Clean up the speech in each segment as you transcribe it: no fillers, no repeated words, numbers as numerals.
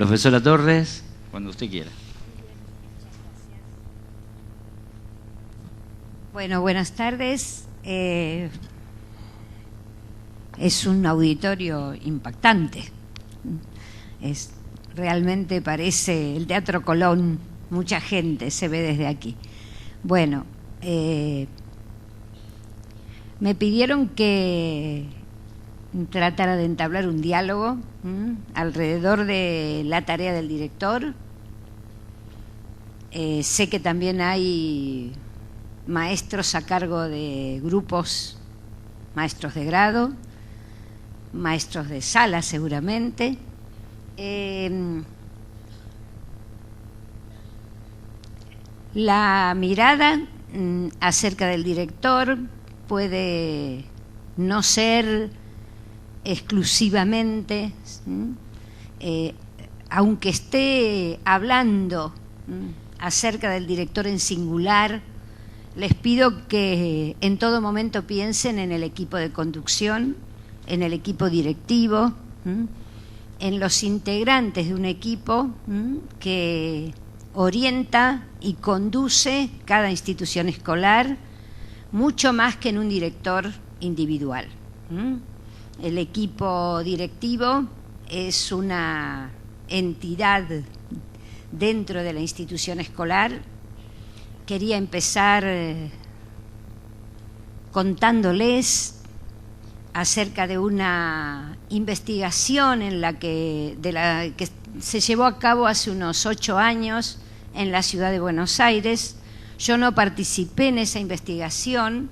Profesora Torres, cuando usted quiera. Bueno, buenas tardes. Es un auditorio impactante. Realmente parece el Teatro Colón, mucha gente se ve desde aquí. Bueno, me pidieron que tratara de entablar un diálogo alrededor de la tarea del director. Sé que también hay maestros a cargo de grupos, maestros de grado, maestros de sala seguramente. La mirada acerca del director puede no ser exclusivamente, aunque esté hablando acerca del director en singular, les pido que en todo momento piensen en el equipo de conducción, en el equipo directivo, en los integrantes de un equipo que orienta y conduce cada institución escolar, mucho más que en un director individual. El equipo directivo es una entidad dentro de la institución escolar. Quería empezar contándoles acerca de una investigación de la que se llevó a cabo hace unos 8 años en la ciudad de Buenos Aires. Yo no participé en esa investigación,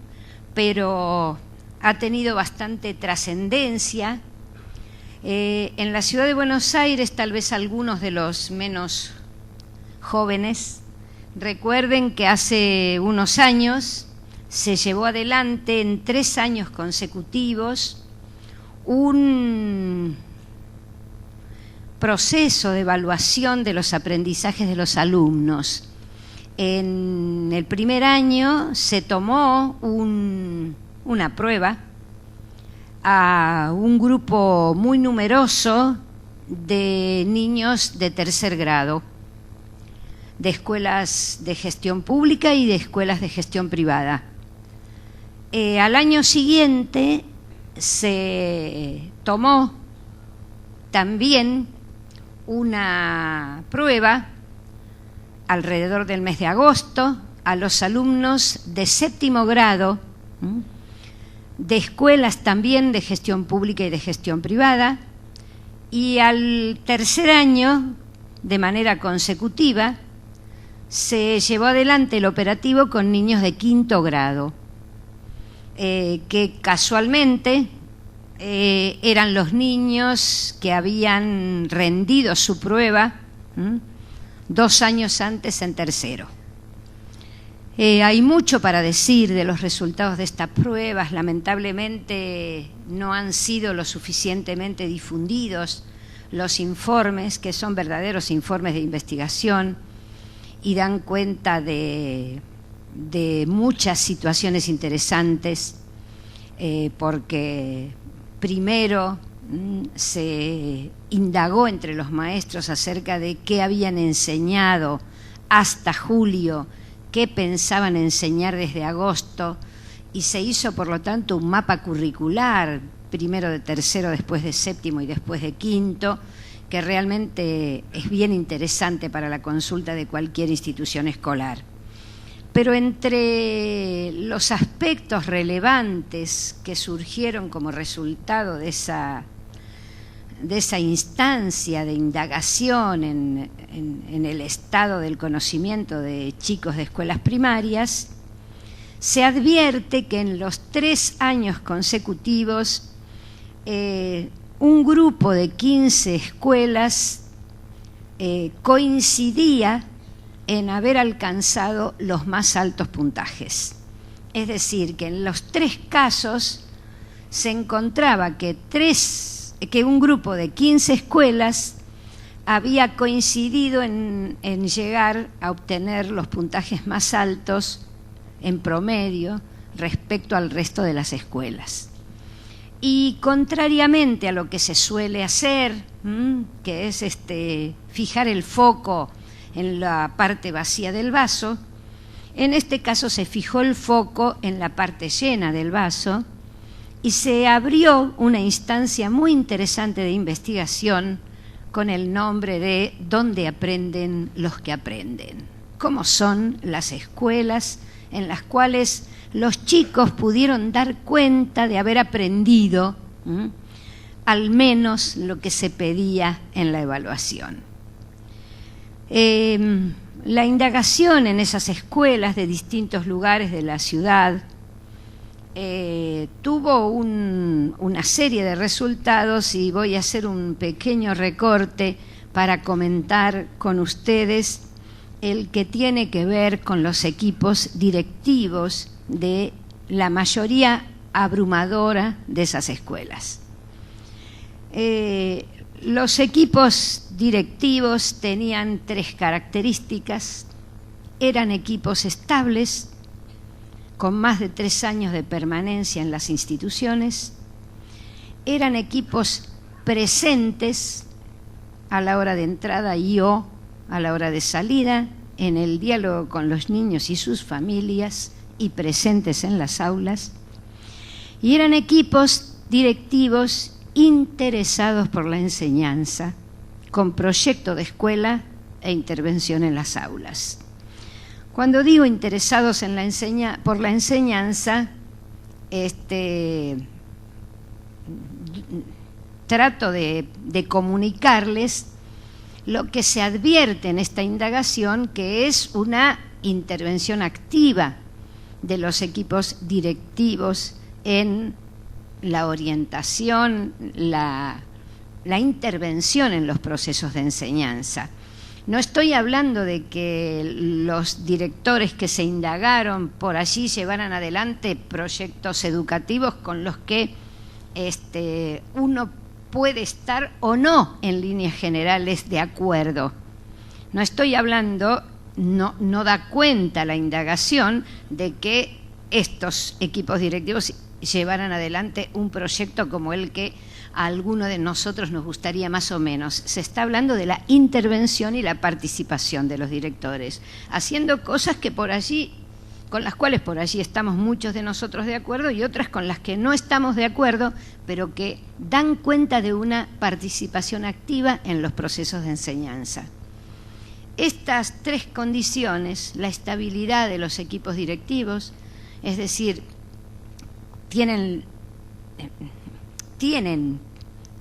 pero ha tenido bastante trascendencia. En la ciudad de Buenos Aires, tal vez algunos de los menos jóvenes recuerden que hace unos años se llevó adelante en 3 años consecutivos un proceso de evaluación de los aprendizajes de los alumnos. En el primer año se tomó una prueba a un grupo muy numeroso de niños de tercer grado, de escuelas de gestión pública y de escuelas de gestión privada. Al año siguiente se tomó también una prueba alrededor del mes de agosto a los alumnos de 7º grado de escuelas también de gestión pública y de gestión privada, y al tercer año, de manera consecutiva, se llevó adelante el operativo con niños de 5º grado, que casualmente eran los niños que habían rendido su prueba 2 años antes en tercero. Hay mucho para decir de los resultados de estas pruebas. Lamentablemente no han sido lo suficientemente difundidos los informes, que son verdaderos informes de investigación y dan cuenta de muchas situaciones interesantes, porque primero se indagó entre los maestros acerca de qué habían enseñado hasta julio, qué pensaban enseñar desde agosto, y se hizo por lo tanto un mapa curricular, primero de tercero, después de 7º y después de 5º, que realmente es bien interesante para la consulta de cualquier institución escolar. Pero entre los aspectos relevantes que surgieron como resultado de esa instancia de indagación en el estado del conocimiento de chicos de escuelas primarias, se advierte que en los 3 años consecutivos un grupo de 15 escuelas coincidía en haber alcanzado los más altos puntajes. Es decir, que en los 3 casos se encontraba que un grupo de 15 escuelas había coincidido en llegar a obtener los puntajes más altos en promedio respecto al resto de las escuelas. Y contrariamente a lo que se suele hacer, que es fijar el foco en la parte vacía del vaso, en este caso se fijó el foco en la parte llena del vaso y se abrió una instancia muy interesante de investigación con el nombre de ¿Dónde aprenden los que aprenden? ¿Cómo son las escuelas en las cuales los chicos pudieron dar cuenta de haber aprendido al menos lo que se pedía en la evaluación? La indagación en esas escuelas de distintos lugares de la ciudad tuvo una serie de resultados y voy a hacer un pequeño recorte para comentar con ustedes el que tiene que ver con los equipos directivos de la mayoría abrumadora de esas escuelas. Los equipos directivos tenían 3 características: eran equipos estables, con más de 3 años de permanencia en las instituciones, eran equipos presentes a la hora de entrada y o a la hora de salida, en el diálogo con los niños y sus familias y presentes en las aulas, y eran equipos directivos interesados por la enseñanza, con proyecto de escuela e intervención en las aulas. Cuando digo interesados en por la enseñanza, trato de comunicarles lo que se advierte en esta indagación, que es una intervención activa de los equipos directivos en la orientación, la intervención en los procesos de enseñanza. No estoy hablando de que los directores que se indagaron por allí llevaran adelante proyectos educativos con los que uno puede estar o no en líneas generales de acuerdo. No estoy hablando, no da cuenta la indagación de que estos equipos directivos llevaran adelante un proyecto como el que a alguno de nosotros nos gustaría más o menos. Se está hablando de la intervención y la participación de los directores, haciendo cosas que por allí, con las cuales por allí estamos muchos de nosotros de acuerdo y otras con las que no estamos de acuerdo, pero que dan cuenta de una participación activa en los procesos de enseñanza. Estas 3 condiciones, la estabilidad de los equipos directivos, es decir, tienen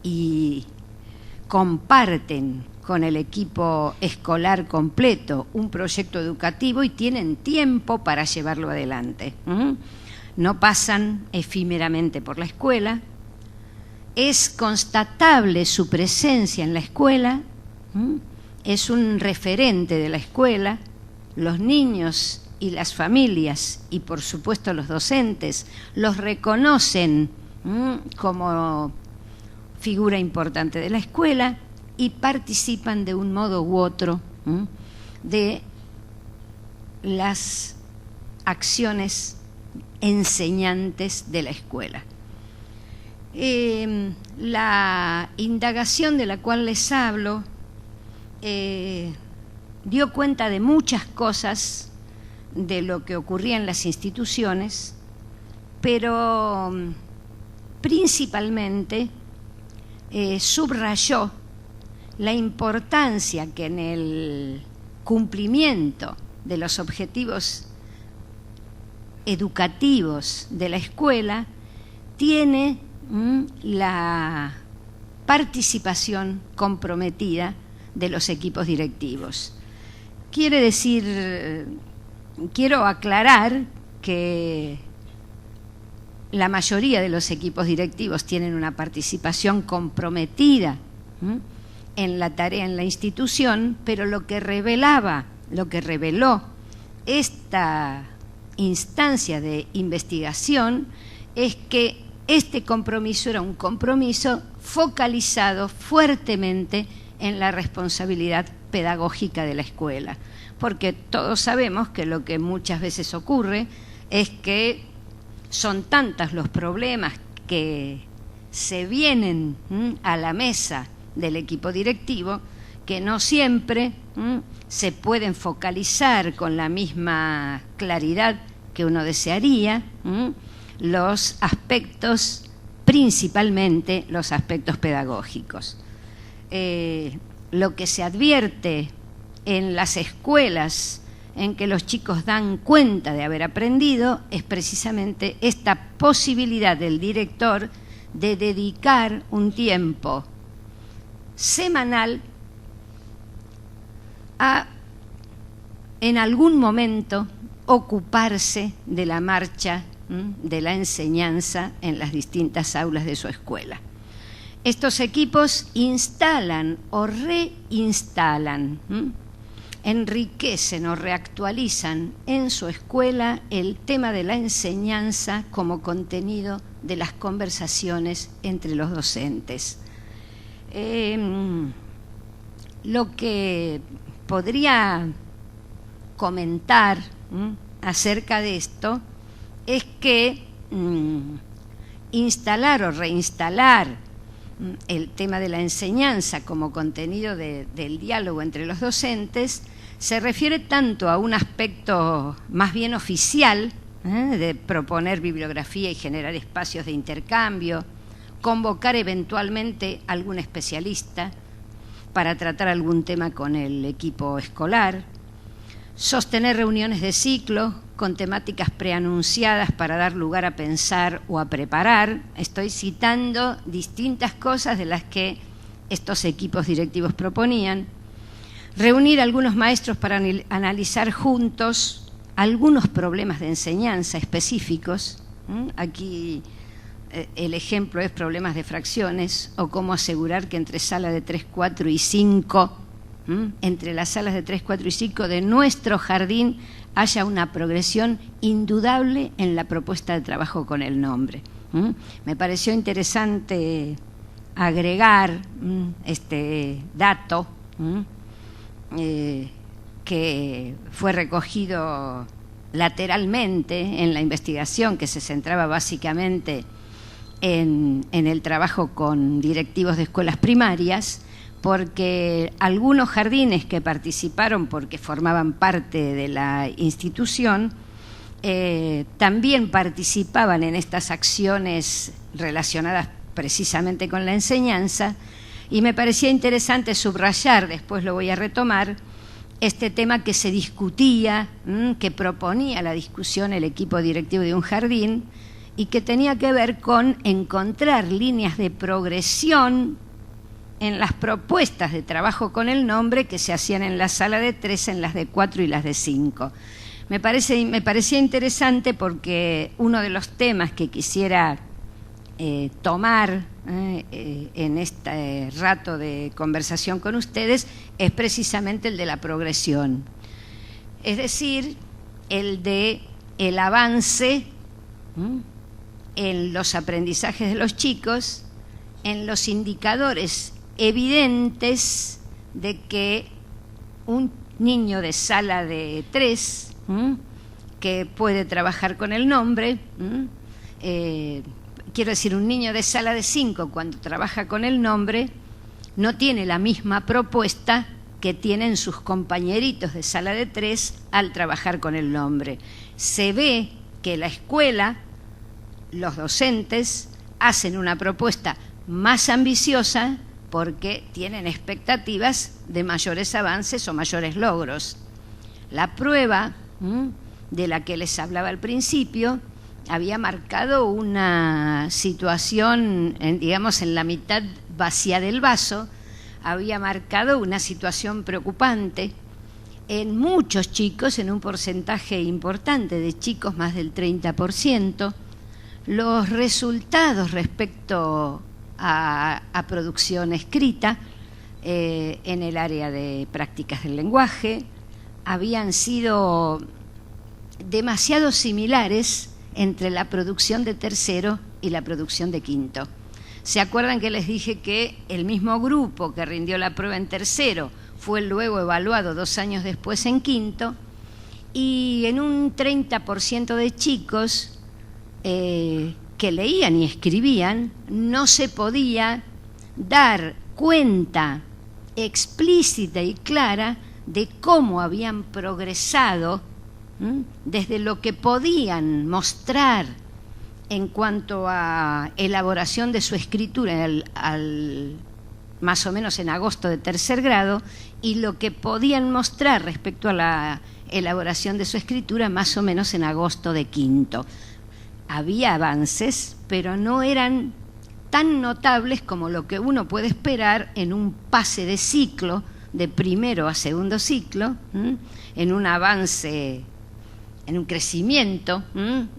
y comparten con el equipo escolar completo un proyecto educativo y tienen tiempo para llevarlo adelante. No pasan efímeramente por la escuela, es constatable su presencia en la escuela, es un referente de la escuela, los niños y las familias y por supuesto los docentes los reconocen como figura importante de la escuela y participan de un modo u otro de las acciones enseñantes de la escuela. La indagación de la cual les hablo dio cuenta de muchas cosas de lo que ocurría en las instituciones, pero principalmente subrayó la importancia que en el cumplimiento de los objetivos educativos de la escuela tiene la participación comprometida de los equipos directivos. Quiere decir, quiero aclarar que la mayoría de los equipos directivos tienen una participación comprometida en la tarea en la institución, pero lo que reveló esta instancia de investigación es que este compromiso era un compromiso focalizado fuertemente en la responsabilidad pedagógica de la escuela, porque todos sabemos que lo que muchas veces ocurre es que son tantos los problemas que se vienen a la mesa del equipo directivo, que no siempre se pueden focalizar con la misma claridad que uno desearía los aspectos, principalmente los aspectos pedagógicos. Lo que se advierte en las escuelas en que los chicos dan cuenta de haber aprendido es precisamente esta posibilidad del director de dedicar un tiempo semanal a, en algún momento, ocuparse de la marcha de la enseñanza en las distintas aulas de su escuela. Estos equipos instalan o reinstalan, enriquecen o reactualizan en su escuela el tema de la enseñanza como contenido de las conversaciones entre los docentes. Lo que podría comentar acerca de esto es que instalar o reinstalar el tema de la enseñanza como contenido del diálogo entre los docentes se refiere tanto a un aspecto más bien oficial, de proponer bibliografía y generar espacios de intercambio, convocar eventualmente a algún especialista para tratar algún tema con el equipo escolar, sostener reuniones de ciclo con temáticas preanunciadas para dar lugar a pensar o a preparar. Estoy citando distintas cosas de las que estos equipos directivos proponían. Reunir a algunos maestros para analizar juntos algunos problemas de enseñanza específicos. Aquí el ejemplo es problemas de fracciones o cómo asegurar que entre sala de 3, 4 y 5, entre las salas de 3, 4 y 5 de nuestro jardín haya una progresión indudable en la propuesta de trabajo con el nombre. Me pareció interesante agregar este dato que fue recogido lateralmente en la investigación, que se centraba básicamente en el trabajo con directivos de escuelas primarias, porque algunos jardines que participaron porque formaban parte de la institución también participaban en estas acciones relacionadas precisamente con la enseñanza, y me parecía interesante subrayar, después lo voy a retomar, este tema que se discutía, que proponía la discusión el equipo directivo de un jardín, y que tenía que ver con encontrar líneas de progresión en las propuestas de trabajo con el nombre que se hacían en la sala de 3, en las de 4 y las de 5. Me parecía interesante porque uno de los temas que quisiera tomar en este rato de conversación con ustedes es precisamente el de la progresión. Es decir, el de el avance en los aprendizajes de los chicos, en los indicadores evidentes de que un niño de sala de 3 que puede trabajar con el nombre, quiero decir, un niño de sala de 5 cuando trabaja con el nombre no tiene la misma propuesta que tienen sus compañeritos de sala de 3 al trabajar con el nombre. Se ve que la escuela, los docentes, hacen una propuesta más ambiciosa porque tienen expectativas de mayores avances o mayores logros. La prueba de la que les hablaba al principio había marcado una situación, digamos, en la mitad vacía del vaso, había marcado una situación preocupante en muchos chicos, en un porcentaje importante de chicos, más del 30%, los resultados respecto a producción escrita en el área de prácticas del lenguaje habían sido demasiado similares entre la producción de tercero y la producción de quinto. ¿Se acuerdan que les dije que el mismo grupo que rindió la prueba en tercero fue luego evaluado 2 años después en quinto? Y en un 30% de chicos que leían y escribían, no se podía dar cuenta explícita y clara de cómo habían progresado desde lo que podían mostrar en cuanto a elaboración de su escritura más o menos en agosto de tercer grado, y lo que podían mostrar respecto a la elaboración de su escritura más o menos en agosto de quinto. Había avances, pero no eran tan notables como lo que uno puede esperar en un pase de ciclo, de primero a segundo ciclo, en un avance, en un crecimiento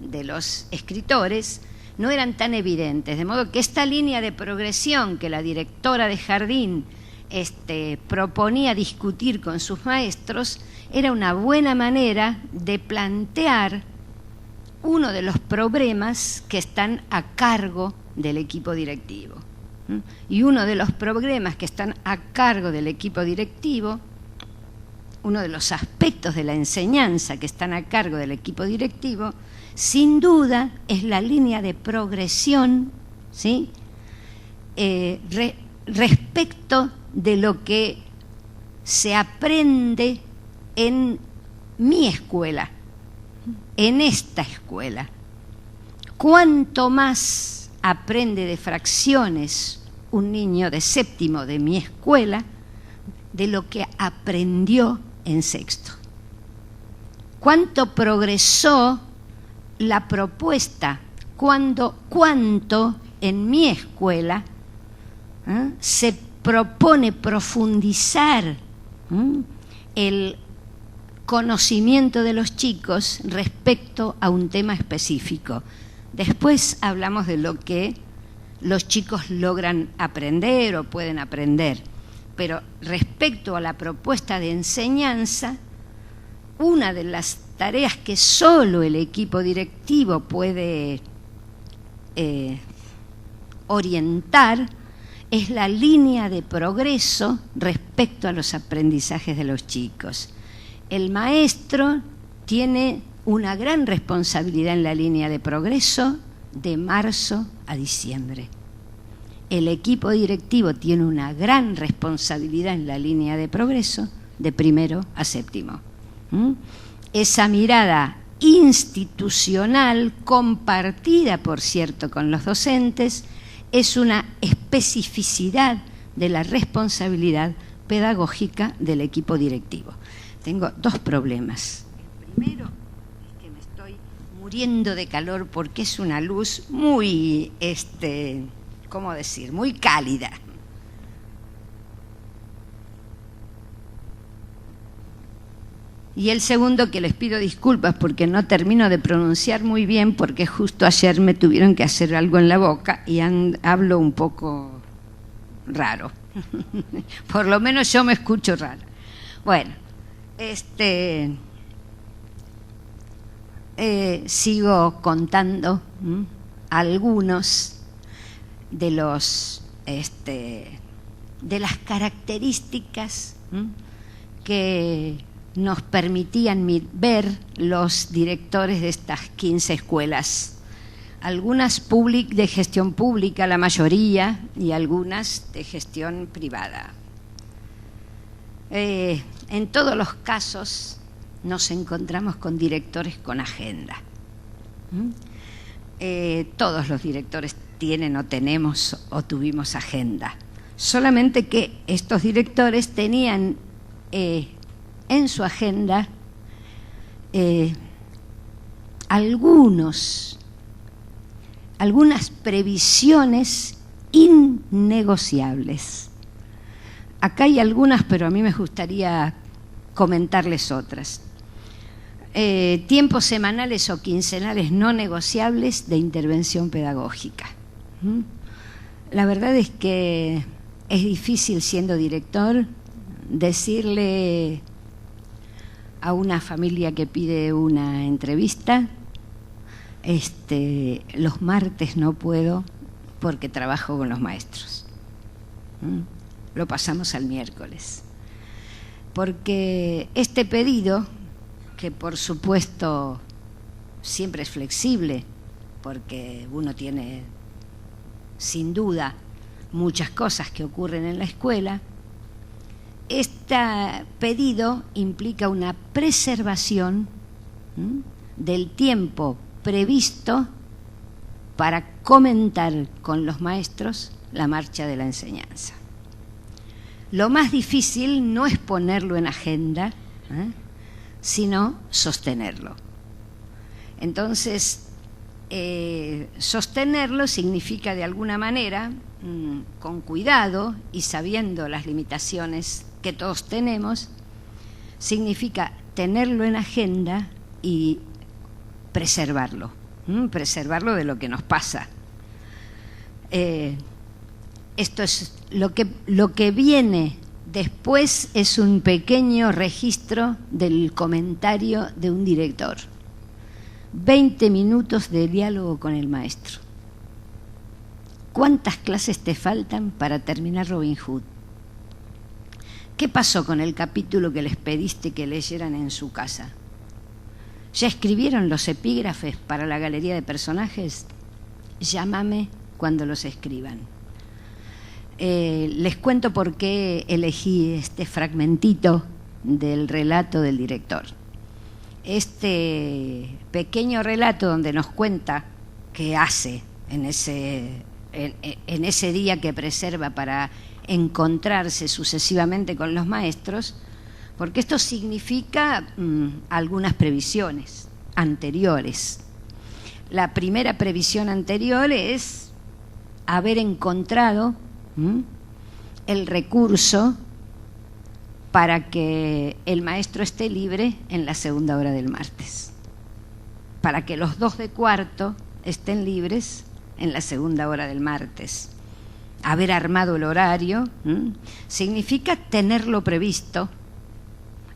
de los escritores, no eran tan evidentes. De modo que esta línea de progresión que la directora de jardín proponía discutir con sus maestros era una buena manera de plantear uno de los problemas que están a cargo del equipo directivo. Y uno de los problemas que están a cargo del equipo directivo, uno de los aspectos de la enseñanza que están a cargo del equipo directivo, sin duda es la línea de progresión, ¿sí? Respecto de lo que se aprende en mi escuela, en esta escuela. Cuanto más aprende de fracciones un niño de séptimo de mi escuela, de lo que aprendió en sexto. Cuánto progresó la propuesta, cuánto en mi escuela se propone profundizar el conocimiento de los chicos respecto a un tema específico. Después hablamos de lo que los chicos logran aprender o pueden aprender, pero respecto a la propuesta de enseñanza, una de las tareas que solo el equipo directivo puede orientar es la línea de progreso respecto a los aprendizajes de los chicos. El maestro tiene una gran responsabilidad en la línea de progreso de marzo a diciembre. El equipo directivo tiene una gran responsabilidad en la línea de progreso de primero a séptimo. Esa mirada institucional, compartida, por cierto, con los docentes, es una especificidad de la responsabilidad pedagógica del equipo directivo. Tengo dos problemas. El primero es que me estoy muriendo de calor porque es una luz muy, ¿cómo decir?, muy cálida. Y el segundo, que les pido disculpas porque no termino de pronunciar muy bien, porque justo ayer me tuvieron que hacer algo en la boca y hablo un poco raro. Por lo menos yo me escucho raro. Bueno, sigo contando algunos de los de las características que nos permitían ver los directores de estas 15 escuelas. Algunas de gestión pública, la mayoría, y algunas de gestión privada. En todos los casos nos encontramos con directores con agenda. Todos los directores tienen o tenemos o tuvimos agenda. Solamente que estos directores tenían en su agenda algunas previsiones innegociables. Acá hay algunas, pero a mí me gustaría comentarles otras. Tiempos semanales o quincenales no negociables de intervención pedagógica. La verdad es que es difícil, siendo director, decirle a una familia que pide una entrevista, los martes no puedo porque trabajo con los maestros. Lo pasamos al miércoles. Porque este pedido, que por supuesto siempre es flexible, porque uno tiene sin duda muchas cosas que ocurren en la escuela, este pedido implica una preservación del tiempo previsto para comentar con los maestros la marcha de la enseñanza. Lo más difícil no es ponerlo en agenda, sino sostenerlo. Entonces, sostenerlo significa de alguna manera, con cuidado y sabiendo las limitaciones que todos tenemos, significa tenerlo en agenda y preservarlo, preservarlo de lo que nos pasa. Esto es lo que viene después, es un pequeño registro del comentario de un director. 20 minutos de diálogo con el maestro. ¿Cuántas clases te faltan para terminar Robin Hood? ¿Qué pasó con el capítulo que les pediste que leyeran en su casa? ¿Ya escribieron los epígrafes para la galería de personajes? Llámame cuando los escriban. Les cuento por qué elegí este fragmentito del relato del director. Este pequeño relato donde nos cuenta qué hace en ese día que preserva para encontrarse sucesivamente con los maestros, porque esto significa algunas previsiones anteriores. La primera previsión anterior es haber encontrado el recurso para que el maestro esté libre en la segunda hora del martes, para que los 2 de cuarto estén libres en la segunda hora del martes. Haber armado el horario significa tenerlo previsto.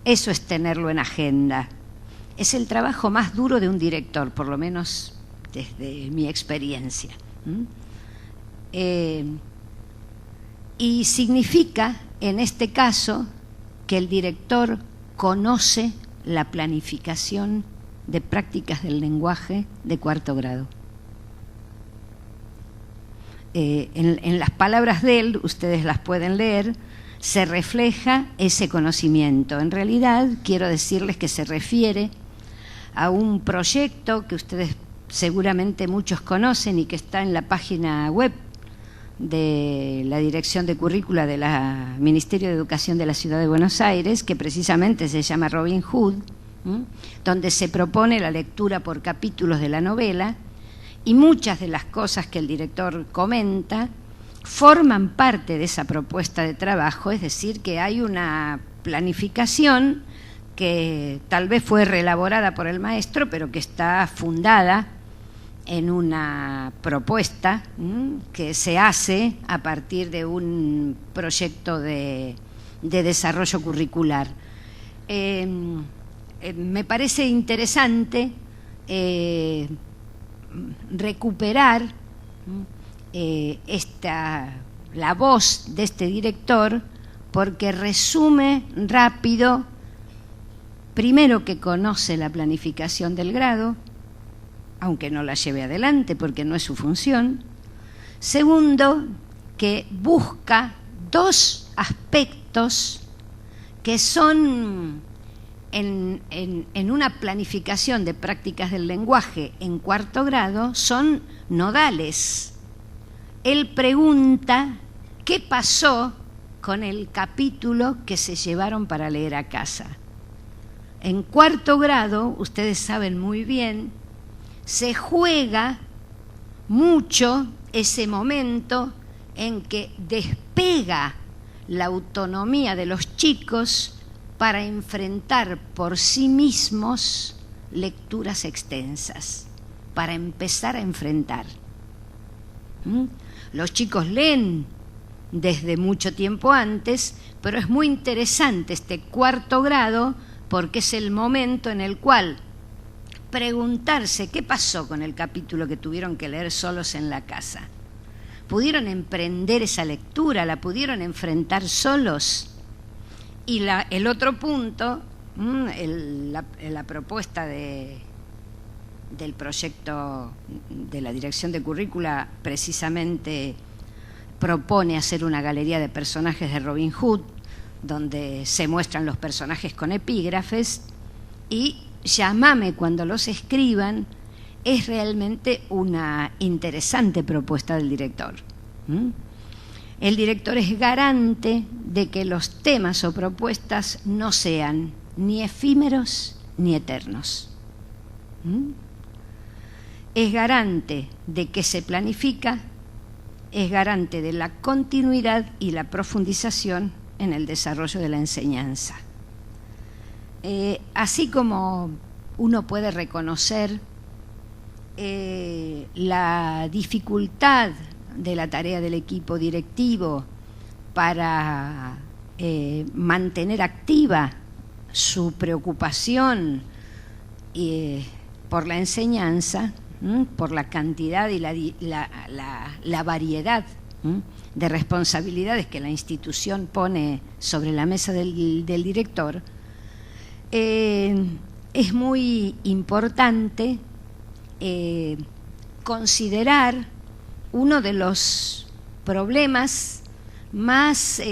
Eso es tenerlo en agenda. Es el trabajo más duro de un director, por lo menos desde mi experiencia. Y significa, en este caso, que el director conoce la planificación de prácticas del lenguaje de 4º grado. En las palabras de él, ustedes las pueden leer, se refleja ese conocimiento. En realidad, quiero decirles que se refiere a un proyecto que ustedes seguramente muchos conocen y que está en la página web de la Dirección de Currícula del Ministerio de Educación de la Ciudad de Buenos Aires, que precisamente se llama Robin Hood, donde se propone la lectura por capítulos de la novela, y muchas de las cosas que el director comenta forman parte de esa propuesta de trabajo, es decir, que hay una planificación que tal vez fue reelaborada por el maestro, pero que está fundada en una propuesta que se hace a partir de un proyecto de desarrollo curricular. Me parece interesante recuperar la voz de este director, porque resume rápido, primero, que conoce la planificación del grado, aunque no la lleve adelante porque no es su función. Segundo, que busca 2 aspectos que son en una planificación de prácticas del lenguaje en 4º grado, son nodales. Él pregunta qué pasó con el capítulo que se llevaron para leer a casa. En 4º grado, ustedes saben muy bien, se juega mucho ese momento en que despega la autonomía de los chicos para enfrentar por sí mismos lecturas extensas, para empezar a enfrentar. Los chicos leen desde mucho tiempo antes, pero es muy interesante este 4º grado porque es el momento en el cual preguntarse qué pasó con el capítulo que tuvieron que leer solos en la casa. ¿Pudieron emprender esa lectura? ¿La pudieron enfrentar solos? Y el otro punto, la propuesta de del proyecto de la Dirección de Currícula precisamente propone hacer una galería de personajes de Robin Hood, donde se muestran los personajes con epígrafes, y Llámame cuando los escriban es realmente una interesante propuesta del director. El director es garante de que los temas o propuestas no sean ni efímeros ni eternos. Es garante de que se planifica, es garante de la continuidad y la profundización en el desarrollo de la enseñanza. Así como uno puede reconocer la dificultad de la tarea del equipo directivo para mantener activa su preocupación por la enseñanza, por la cantidad y la variedad de responsabilidades que la institución pone sobre la mesa del director, es muy importante considerar uno de los problemas más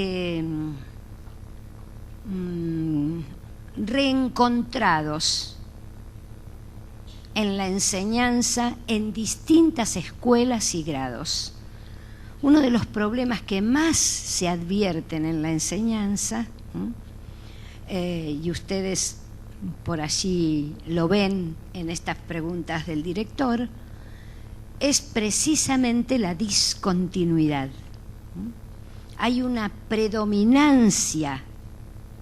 reencontrados en la enseñanza en distintas escuelas y grados. Uno de los problemas que más se advierten en la enseñanza, y ustedes por allí lo ven en estas preguntas del director, es precisamente la discontinuidad. Hay una predominancia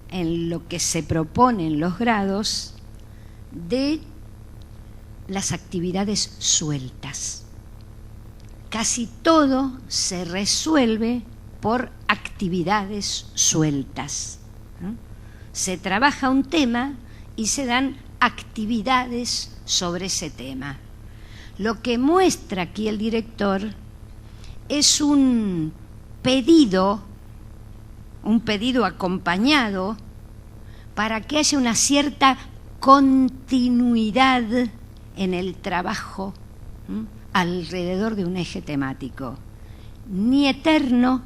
en lo que se propone en los grados de las actividades sueltas. Casi todo se resuelve por actividades sueltas. Se trabaja un tema y se dan actividades sobre ese tema. Lo que muestra aquí el director es un pedido acompañado para que haya una cierta continuidad en el trabajo alrededor de un eje temático. Ni eterno,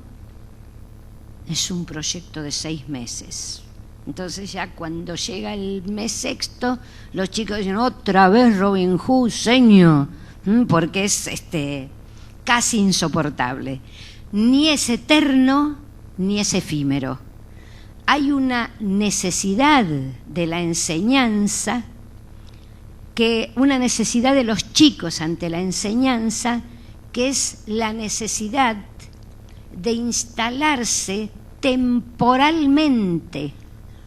es un proyecto de 6 meses. Entonces ya cuando llega el mes sexto, los chicos dicen, otra vez Robin Hood, señor, porque es casi insoportable. Ni es eterno, ni es efímero. Hay una necesidad de la enseñanza, una necesidad de los chicos ante la enseñanza, que es la necesidad de instalarse temporalmente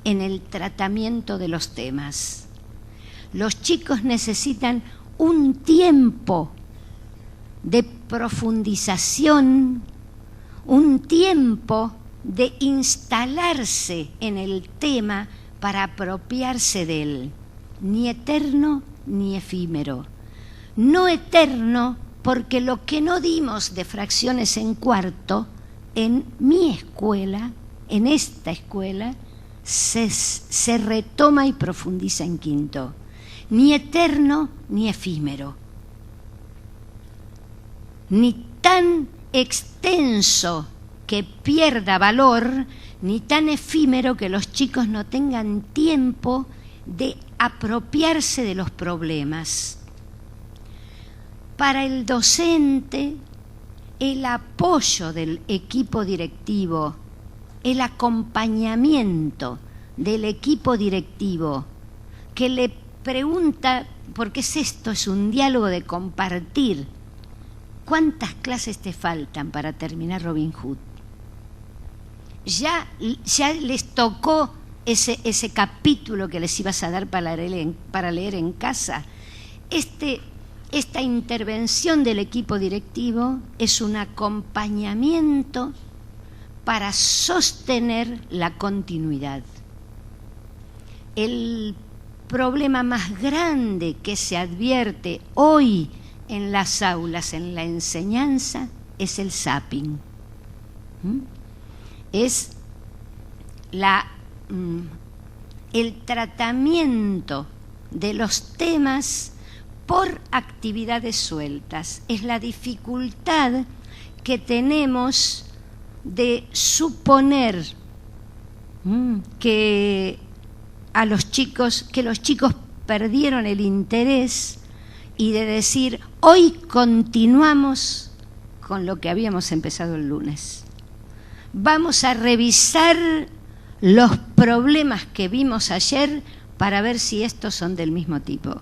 en el tratamiento de los temas. Los chicos necesitan un tiempo de profundización, un tiempo de instalarse en el tema para apropiarse de él, ni eterno ni efímero. No eterno porque lo que no dimos de fracciones en cuarto, en mi escuela, en esta escuela, se retoma y profundiza en quinto. Ni eterno ni efímero. Ni tan extenso que pierda valor, ni tan efímero que los chicos no tengan tiempo de apropiarse de los problemas. Para el docente, el apoyo del equipo directivo, el acompañamiento del equipo directivo, que le pregunta, porque es un diálogo de compartir. ¿Cuántas clases te faltan para terminar Robin Hood? Ya les tocó ese capítulo que les ibas a dar para leer en casa. Esta intervención del equipo directivo es un acompañamiento para sostener la continuidad. El problema más grande que se advierte hoy en las aulas, en la enseñanza, es el zapping. Es el tratamiento de los temas por actividades sueltas. Es la dificultad que tenemos de suponer que los chicos perdieron el interés y de decir, hoy continuamos con lo que habíamos empezado el lunes. Vamos a revisar los problemas que vimos ayer para ver si estos son del mismo tipo.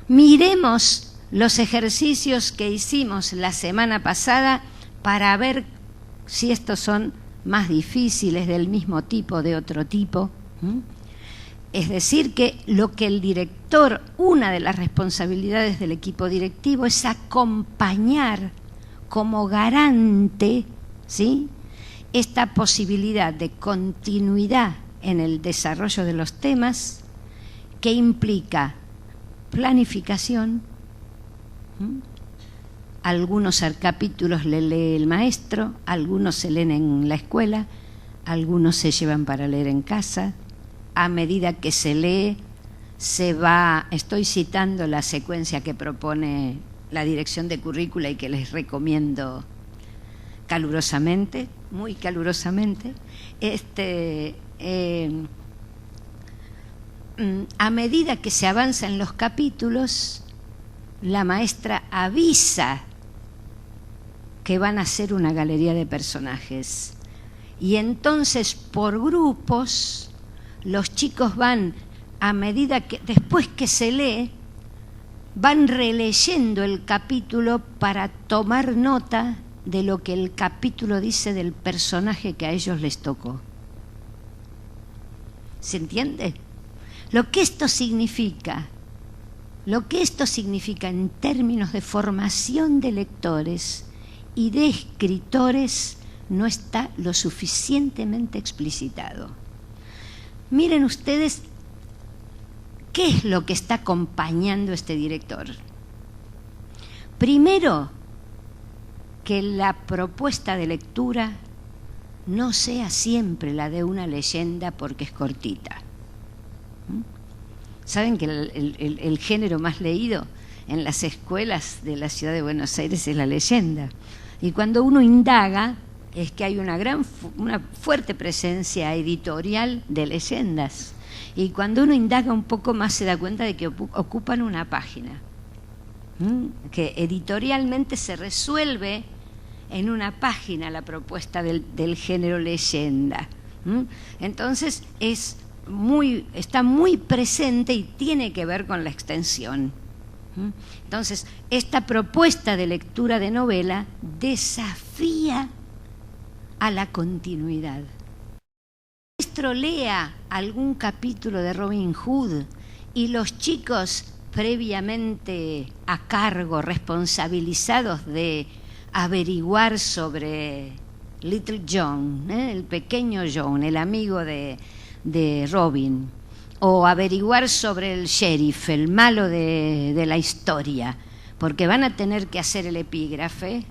Miremos los ejercicios que hicimos la semana pasada para ver si estos son más difíciles, del mismo tipo, de otro tipo. Es decir, que lo que el director, una de las responsabilidades del equipo directivo es acompañar como garante, ¿sí?, esta posibilidad de continuidad en el desarrollo de los temas que implica planificación. Algunos capítulos le lee el maestro, algunos se leen en la escuela, algunos se llevan para leer en casa. A medida que se lee, estoy citando la secuencia que propone la dirección de currícula y que les recomiendo calurosamente, muy calurosamente. A medida que se avanza en los capítulos, la maestra avisa que van a hacer una galería de personajes. Y entonces, por grupos, los chicos van, a medida que, después que se lee, van releyendo el capítulo para tomar nota de lo que el capítulo dice del personaje que a ellos les tocó. ¿Se entiende? Lo que esto significa en términos de formación de lectores y de escritores no está lo suficientemente explicitado. Miren ustedes qué es lo que está acompañando este director. Primero, que la propuesta de lectura no sea siempre la de una leyenda porque es cortita. ¿Saben que el género más leído en las escuelas de la ciudad de Buenos Aires es la leyenda? Y cuando uno indaga, es que hay una fuerte presencia editorial de leyendas. Y cuando uno indaga un poco más se da cuenta de que ocupan una página, que editorialmente se resuelve en una página la propuesta del género leyenda. Entonces está muy presente y tiene que ver con la extensión. Entonces, esta propuesta de lectura de novela desafía a la continuidad. El maestro lea algún capítulo de Robin Hood y los chicos previamente a cargo, responsabilizados de averiguar sobre Little John, el pequeño John, el amigo de Robin, o averiguar sobre el sheriff, el malo de la historia, porque van a tener que hacer el epígrafe.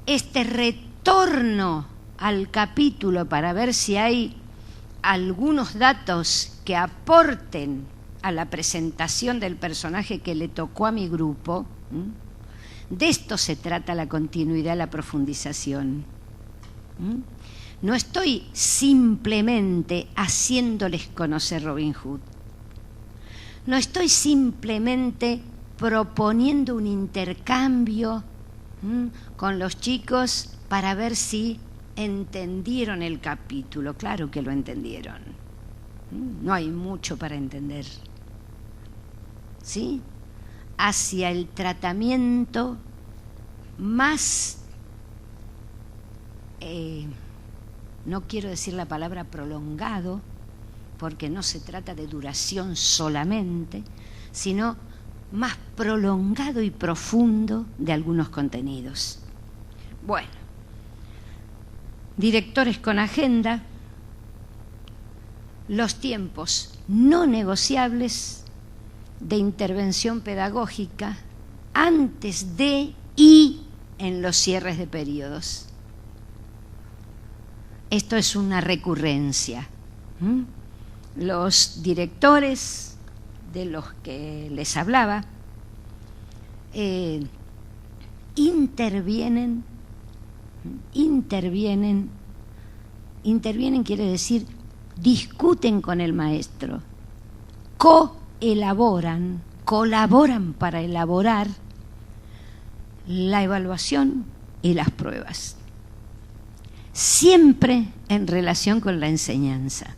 Este retorno al capítulo para ver si hay algunos datos que aporten a la presentación del personaje que le tocó a mi grupo. De esto se trata la continuidad, la profundización. No estoy simplemente haciéndoles conocer Robin Hood. No estoy simplemente proponiendo un intercambio con los chicos para ver si entendieron el capítulo. Claro que lo entendieron. No hay mucho para entender. ¿Sí? Hacia el tratamiento más... no quiero decir la palabra prolongado, porque no se trata de duración solamente, sino más prolongado y profundo de algunos contenidos. Bueno, directores con agenda, los tiempos no negociables de intervención pedagógica antes de y en los cierres de periodos. Esto es una recurrencia. Los directores de los que les hablaba intervienen quiere decir discuten con el maestro, coelaboran, colaboran para elaborar la evaluación y las pruebas, siempre en relación con la enseñanza.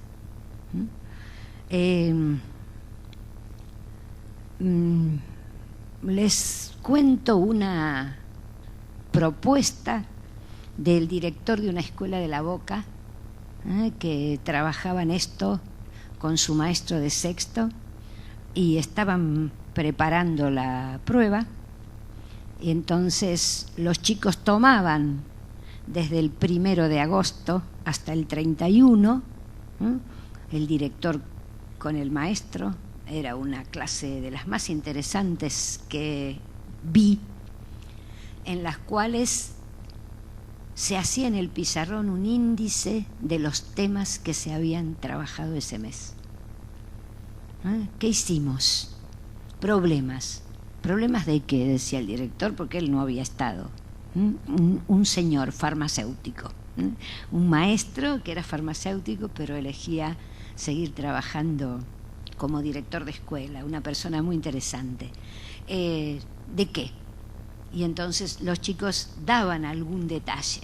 Les cuento una propuesta del director de una escuela de La Boca, que trabajaba en esto con su maestro de sexto y estaban preparando la prueba, y entonces los chicos tomaban desde el 1 de agosto hasta el 31, el director con el maestro. Era una clase de las más interesantes que vi, en las cuales se hacía en el pizarrón un índice de los temas que se habían trabajado ese mes. ¿Qué hicimos? Problemas. ¿Problemas de qué?, decía el director, porque él no había estado. Un señor farmacéutico, un maestro que era farmacéutico, pero elegía seguir trabajando como director de escuela, una persona muy interesante. ¿De qué? Y entonces los chicos daban algún detalle.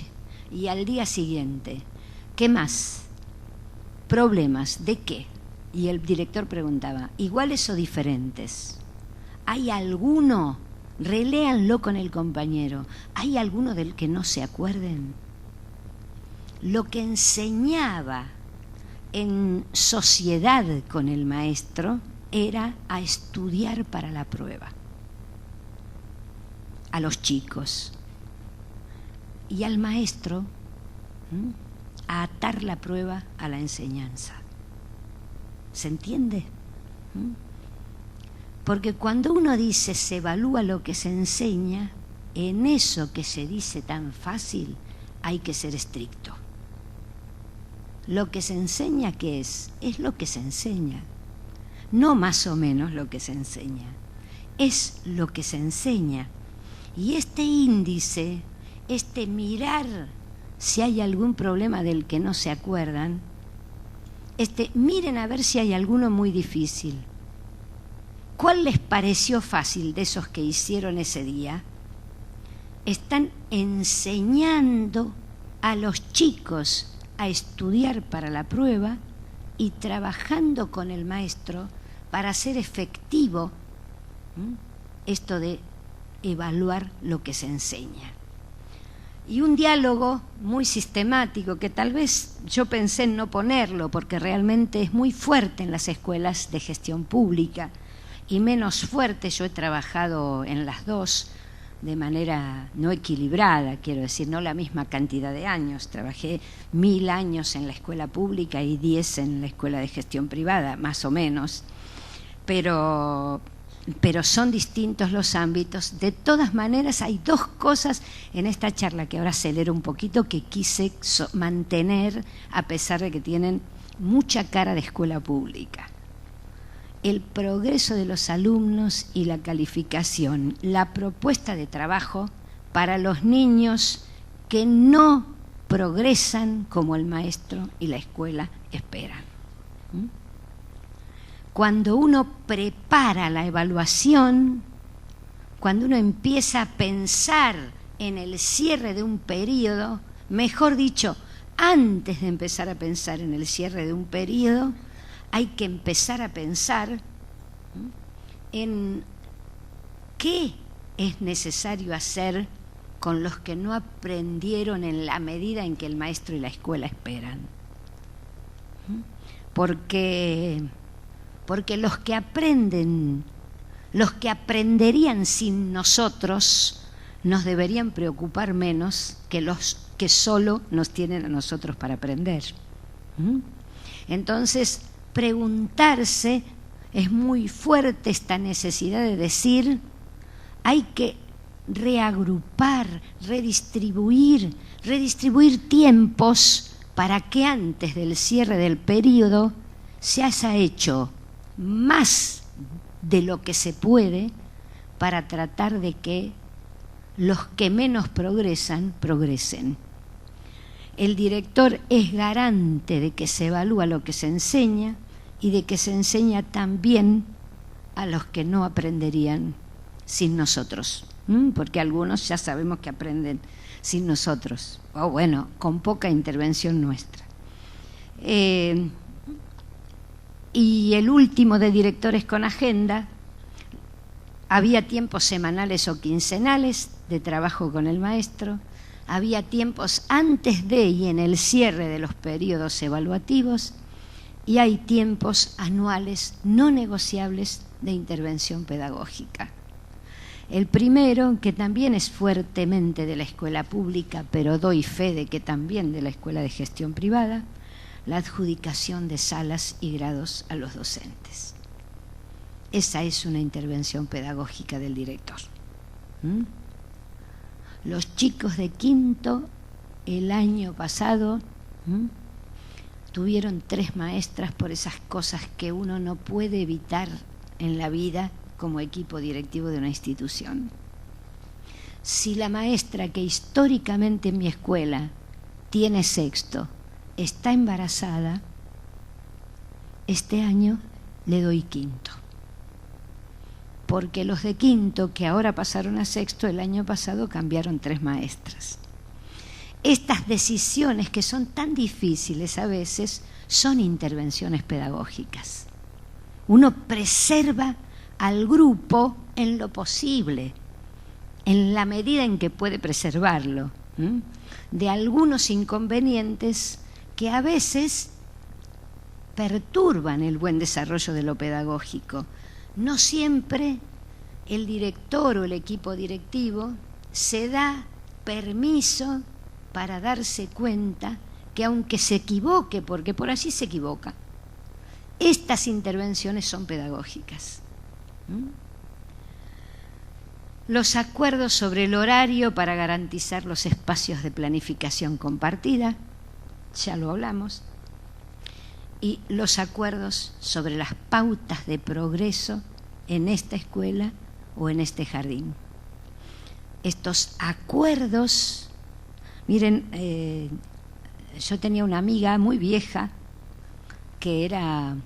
Y al día siguiente, ¿qué más? Problemas, ¿de qué? Y el director preguntaba, ¿iguales o diferentes? ¿Hay alguno? Reléanlo con el compañero. ¿Hay alguno del que no se acuerden? Lo que enseñaba en sociedad con el maestro era a estudiar para la prueba, a los chicos, y al maestro a atar la prueba a la enseñanza. ¿Se entiende? Porque cuando uno dice se evalúa lo que se enseña, en eso que se dice tan fácil hay que ser estricto. Lo que se enseña, ¿qué es? Es lo que se enseña, no más o menos lo que se enseña, es lo que se enseña. Y este índice, este mirar si hay algún problema del que no se acuerdan, miren a ver si hay alguno muy difícil. ¿Cuál les pareció fácil de esos que hicieron ese día? Están enseñando a los chicos a estudiar para la prueba y trabajando con el maestro para hacer efectivo esto de evaluar lo que se enseña. Y un diálogo muy sistemático, que tal vez yo pensé en no ponerlo, porque realmente es muy fuerte en las escuelas de gestión pública, y menos fuerte, yo he trabajado en las dos de manera no equilibrada, quiero decir, no la misma cantidad de años. Trabajé 1000 años en la escuela pública y 10 en la escuela de gestión privada, más o menos, pero son distintos los ámbitos. De todas maneras, hay dos cosas en esta charla que ahora acelero un poquito, que quise mantener a pesar de que tienen mucha cara de escuela pública. El progreso de los alumnos y la calificación, la propuesta de trabajo para los niños que no progresan como el maestro y la escuela esperan. Cuando uno prepara la evaluación, cuando uno empieza a pensar en el cierre de un periodo, mejor dicho, antes de empezar a pensar en el cierre de un periodo, hay que empezar a pensar en qué es necesario hacer con los que no aprendieron en la medida en que el maestro y la escuela esperan. Porque los que aprenden, los que aprenderían sin nosotros, nos deberían preocupar menos que los que solo nos tienen a nosotros para aprender. Entonces, preguntarse, es muy fuerte esta necesidad de decir, hay que reagrupar, redistribuir tiempos para que antes del cierre del periodo se haya hecho más de lo que se puede para tratar de que los que menos progresan, progresen. El director es garante de que se evalúa lo que se enseña y de que se enseña también a los que no aprenderían sin nosotros, porque algunos ya sabemos que aprenden sin nosotros, o bueno, con poca intervención nuestra. Y el último de directores con agenda, había tiempos semanales o quincenales de trabajo con el maestro, había tiempos antes de y en el cierre de los periodos evaluativos, y hay tiempos anuales no negociables de intervención pedagógica. El primero, que también es fuertemente de la escuela pública, pero doy fe de que también de la escuela de gestión privada, la adjudicación de salas y grados a los docentes. Esa es una intervención pedagógica del director. Los chicos de quinto el año pasado tuvieron 3 maestras por esas cosas que uno no puede evitar en la vida como equipo directivo de una institución. Si la maestra que históricamente en mi escuela tiene sexto está embarazada, este año le doy quinto. Porque los de quinto, que ahora pasaron a sexto, el año pasado cambiaron 3 maestras. Estas decisiones que son tan difíciles a veces son intervenciones pedagógicas. Uno preserva al grupo en lo posible, en la medida en que puede preservarlo, de algunos inconvenientes que a veces perturban el buen desarrollo de lo pedagógico. No siempre el director o el equipo directivo se da permiso para darse cuenta que aunque se equivoque, porque por allí se equivoca, estas intervenciones son pedagógicas. Los acuerdos sobre el horario para garantizar los espacios de planificación compartida, ya lo hablamos, y los acuerdos sobre las pautas de progreso en esta escuela o en este jardín. Estos acuerdos, miren, yo tenía una amiga muy vieja que era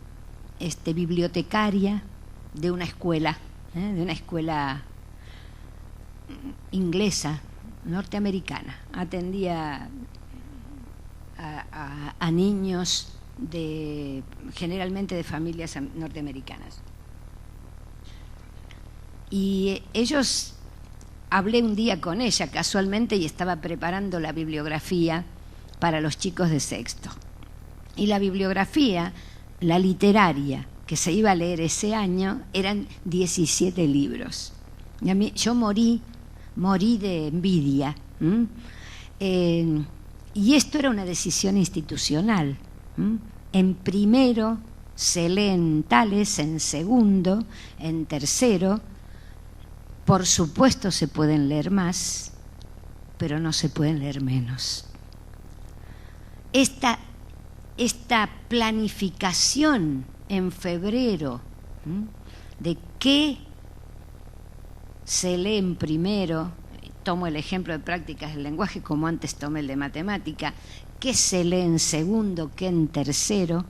bibliotecaria de una escuela inglesa, norteamericana. Atendía a niños generalmente de familias norteamericanas. Y hablé un día con ella casualmente y estaba preparando la bibliografía para los chicos de sexto. Y la bibliografía, la literaria, que se iba a leer ese año, eran 17 libros. Y yo morí de envidia. Y esto era una decisión institucional. En primero se leen tales, en segundo, en tercero. Por supuesto se pueden leer más, pero no se pueden leer menos. Esta planificación en febrero de qué se lee en primero, tomo el ejemplo de prácticas del lenguaje como antes tomé el de matemática, qué se lee en segundo, qué en tercero,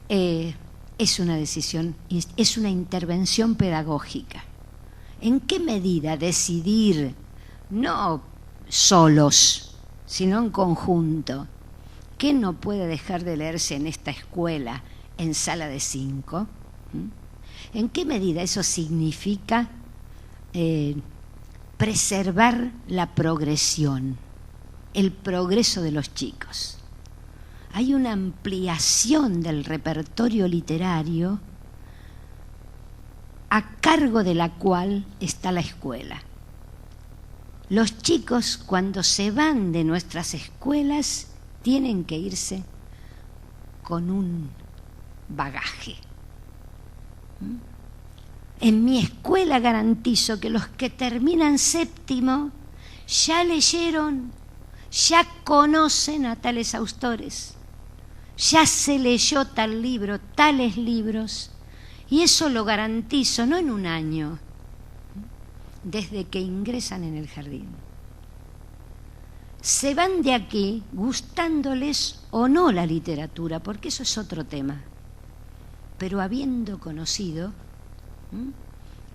es una decisión, es una intervención pedagógica. ¿En qué medida decidir, no solos, sino en conjunto, qué no puede dejar de leerse en esta escuela en sala de 5? ¿En qué medida eso significa preservar la progresión, el progreso de los chicos? Hay una ampliación del repertorio literario a cargo de la cual está la escuela. Los chicos, cuando se van de nuestras escuelas, tienen que irse con un bagaje. En mi escuela garantizo que los que terminan séptimo ya leyeron, ya conocen a tales autores, ya se leyó tal libro, tales libros, y eso lo garantizo no en un año, desde que ingresan en el jardín. Se van de aquí gustándoles o no la literatura, porque eso es otro tema, pero habiendo conocido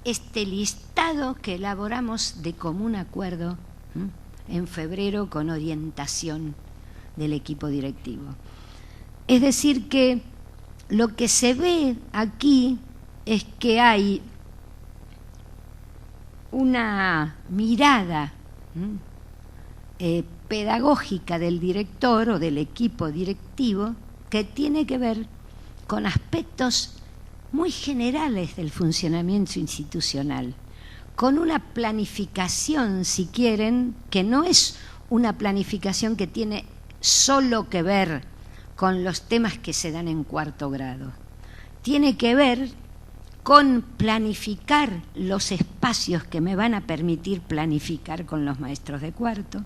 este listado que elaboramos de común acuerdo en febrero con orientación del equipo directivo. Es decir, que lo que se ve aquí es que hay una mirada pedagógica del director o del equipo directivo que tiene que ver con aspectos muy generales del funcionamiento institucional, con una planificación, si quieren, que no es una planificación que tiene solo que ver con los temas que se dan en cuarto grado. Tiene que ver con planificar los espacios que me van a permitir planificar con los maestros de cuarto.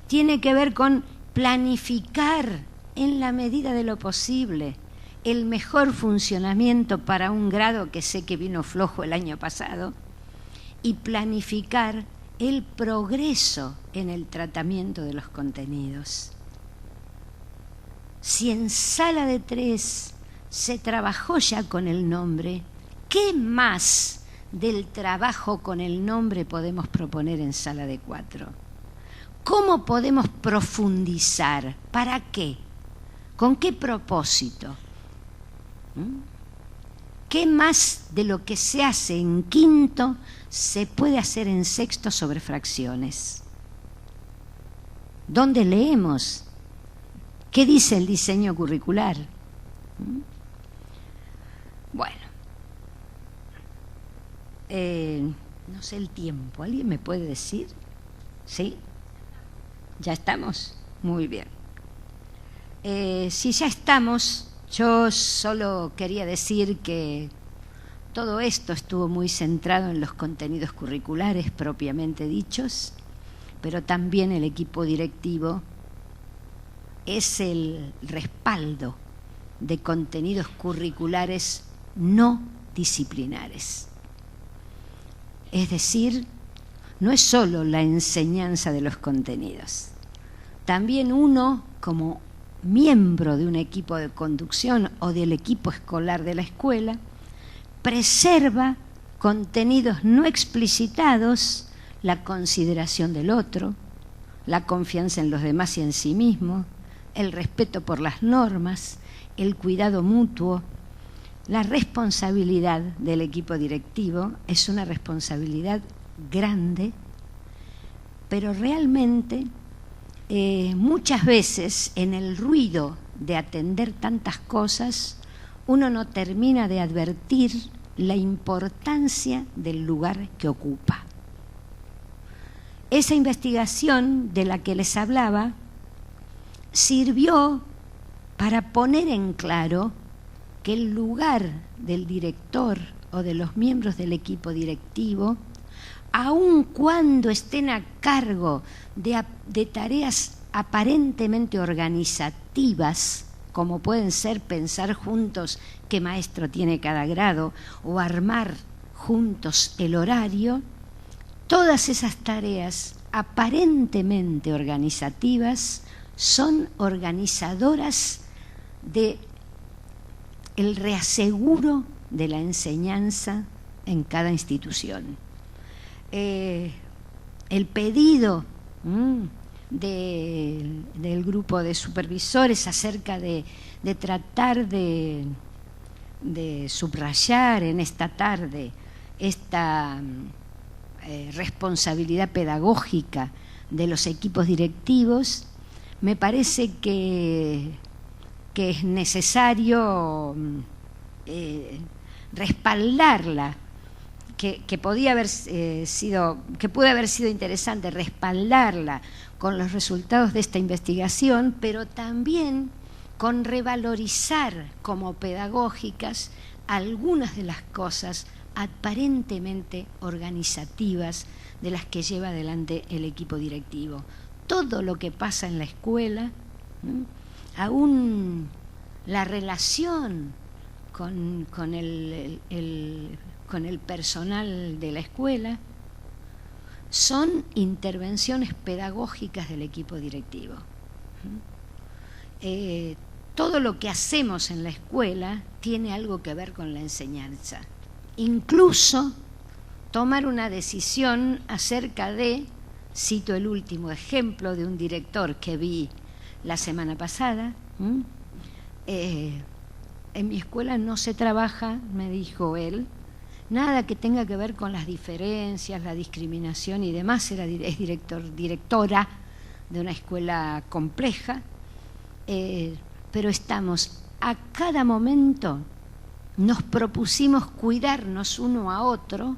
Tiene que ver con planificar en la medida de lo posible el mejor funcionamiento para un grado que sé que vino flojo el año pasado y planificar el progreso en el tratamiento de los contenidos. Si en sala de 3 se trabajó ya con el nombre, ¿qué más del trabajo con el nombre podemos proponer en sala de 4? ¿Cómo podemos profundizar? ¿Para qué? ¿Con qué propósito? ¿Qué más de lo que se hace en quinto se puede hacer en sexto sobre fracciones? ¿Dónde leemos? ¿Qué dice el diseño curricular? Bueno, no sé el tiempo, ¿alguien me puede decir? ¿Sí? ¿Ya estamos? Muy bien. Si ya estamos, yo solo quería decir que todo esto estuvo muy centrado en los contenidos curriculares propiamente dichos, pero también el equipo directivo es el respaldo de contenidos curriculares no disciplinares. Es decir, no es solo la enseñanza de los contenidos. También uno, como miembro de un equipo de conducción o del equipo escolar de la escuela, preserva contenidos no explicitados, la consideración del otro, la confianza en los demás y en sí mismo, el respeto por las normas, el cuidado mutuo. La responsabilidad del equipo directivo es una responsabilidad grande, pero realmente muchas veces en el ruido de atender tantas cosas uno no termina de advertir la importancia del lugar que ocupa. Esa investigación de la que les hablaba sirvió para poner en claro que el lugar del director o de los miembros del equipo directivo, aun cuando estén a cargo de tareas aparentemente organizativas, como pueden ser pensar juntos qué maestro tiene cada grado o armar juntos el horario, todas esas tareas aparentemente organizativas son organizadoras de el reaseguro de la enseñanza en cada institución. El pedido del grupo de supervisores acerca de tratar de subrayar en esta tarde esta responsabilidad pedagógica de los equipos directivos, me parece que es necesario respaldarla, que pudo haber sido interesante respaldarla con los resultados de esta investigación, pero también con revalorizar como pedagógicas algunas de las cosas aparentemente organizativas de las que lleva adelante el equipo directivo. Todo lo que pasa en la escuela, aún la relación con el personal de la escuela, son intervenciones pedagógicas del equipo directivo. Todo lo que hacemos en la escuela tiene algo que ver con la enseñanza. Incluso tomar una decisión acerca de, cito el último ejemplo de un director que vi la semana pasada, en mi escuela no se trabaja, me dijo él, nada que tenga que ver con las diferencias, la discriminación y demás. Es directora de una escuela compleja, pero estamos a cada momento, nos propusimos cuidarnos uno a otro,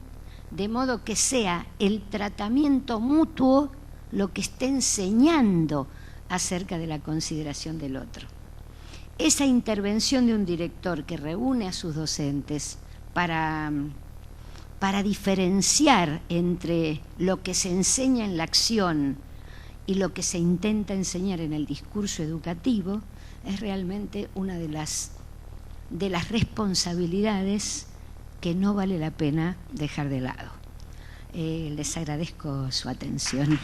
de modo que sea el tratamiento mutuo lo que esté enseñando acerca de la consideración del otro. Esa intervención de un director que reúne a sus docentes para diferenciar entre lo que se enseña en la acción y lo que se intenta enseñar en el discurso educativo, es realmente una de las responsabilidades que no vale la pena dejar de lado. Les agradezco su atención.